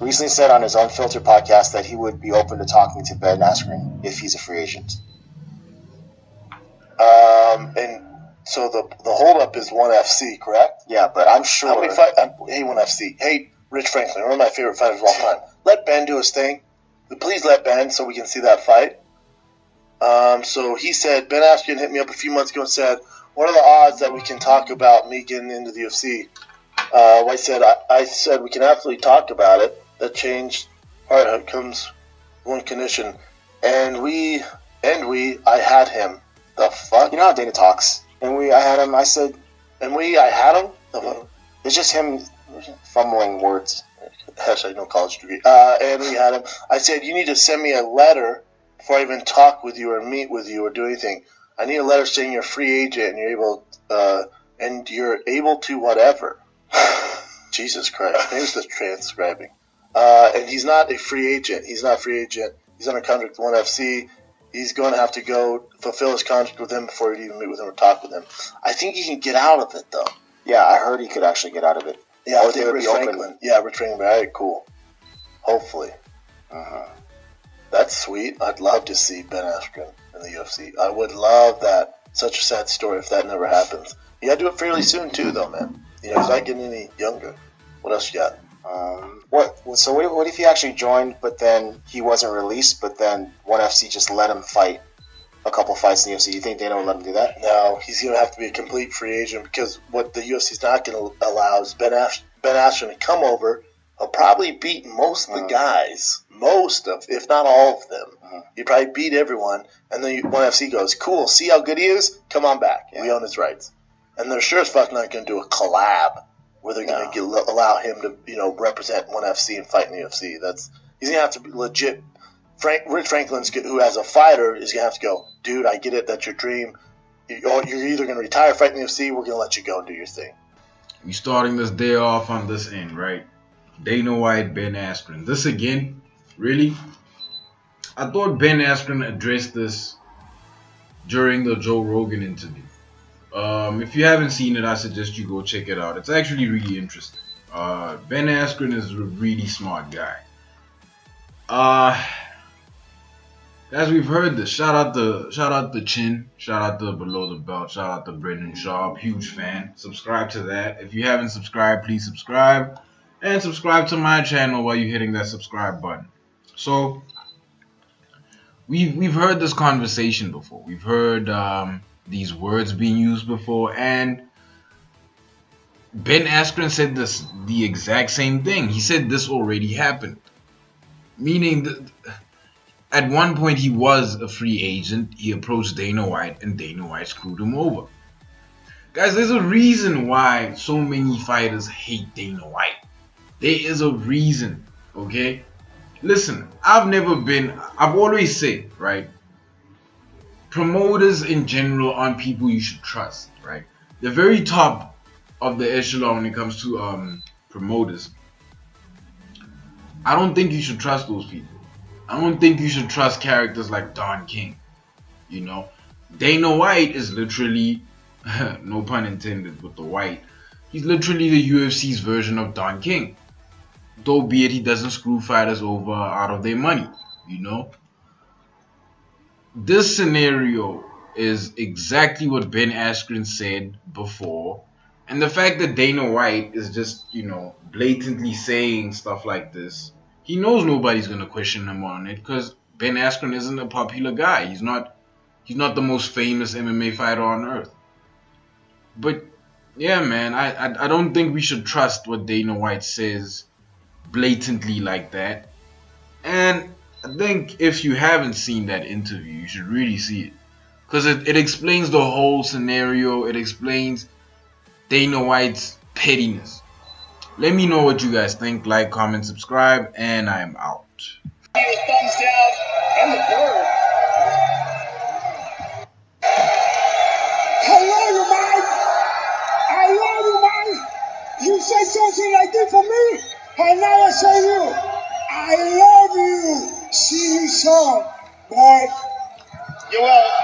recently said on his Unfiltered podcast that he would be open to talking to Ben Askren if he's a free agent. And so the holdup is ONE FC, correct? Yeah, but I'm sure. How many fight? Hey, ONE FC. Hey, Rich Franklin, one of my favorite fighters of all time. Let Ben do his thing. Please let Ben so we can see that fight. So he said, Ben Askren hit me up a few months ago and said, what are the odds that we can talk about me getting into the UFC? I said we can absolutely talk about it. That changed. All right, comes one condition. I had him. The fuck? You know how Dana talks. I had him. I said, I had him? It's just him fumbling words. Hashtag no college degree. And we had him. I said, you need to send me a letter before I even talk with you or meet with you or do anything. I need a letter saying you're a free agent and you're able to whatever. Jesus Christ. Maybe it's just transcribing. And he's not a free agent. He's not a free agent. He's under contract with ONE FC. He's going to have to go fulfill his contract with him before he'd even meet with him or talk with him. I think he can get out of it, though. Yeah, I heard he could actually get out of it. Yeah, I think Rich Franklin. Yeah, Rich Franklin. All right, cool. Hopefully. That's sweet. I'd love to see Ben Askren in the UFC. I would love that. Such a sad story if that never happens. You got to do it fairly soon, too, though, man. He's not getting any younger. What else you got? What if he actually joined, but then he wasn't released, but then ONE FC just let him fight a couple fights in the UFC? You think Dana would let him do that? No, he's going to have to be a complete free agent because what the UFC's not going to allow is Ben Askren to come over. He'll probably beat most of the guys. Most of, if not all of them. He'd probably beat everyone. And then ONE FC goes, cool, see how good he is? Come on back. Yeah. We own his rights. And they're sure as fuck not going to do a collab where they're going to allow him to, represent ONE FC and fight in the UFC. He's going to have to be legit. Rich Franklin's who as a fighter is going to have to go, dude, I get it, that's your dream. You're either going to retire, fight in the UFC, we're going to let you go and do your thing. We starting this day off on this end, right? Dana White, Ben Askren. This again? Really? I thought Ben Askren addressed this during the Joe Rogan interview. If you haven't seen it, I suggest you go check it out. It's actually really interesting. Ben Askren is a really smart guy. Guys, we've heard this. Shout out to Chin. Shout out to Below the Belt. Shout out to Brendan Schaub. Huge fan. Subscribe to that. If you haven't subscribed, please subscribe. And subscribe to my channel while you're hitting that subscribe button. So, we've heard this conversation before. We've heard these words being used before. And Ben Askren said the exact same thing. He said this already happened. Meaning that at one point he was a free agent. He approached Dana White and Dana White screwed him over. Guys, there's a reason why so many fighters hate Dana White. There is a reason, okay? Listen, I've always said, right? Promoters in general aren't people you should trust, right? The very top of the echelon when it comes to promoters. I don't think you should trust those people. I don't think you should trust characters like Don King. Dana White is literally, no pun intended with the white, he's literally the UFC's version of Don King. Though be it he doesn't screw fighters over out of their money, This scenario is exactly what Ben Askren said before. And the fact that Dana White is just, blatantly saying stuff like this, he knows nobody's going to question him on it because Ben Askren isn't a popular guy. He's not the most famous MMA fighter on earth. But, yeah, man, I don't think we should trust what Dana White says blatantly like that. And I think if you haven't seen that interview, you should really see it. Because it explains the whole scenario. It explains Dana White's pettiness. Let me know what you guys think. Like, comment, subscribe, and I'm out. Thumbs down and the bird. I love you, man. I love you, man. You say something like this for me, and now I say you. I love you. See you soon, boy. You will.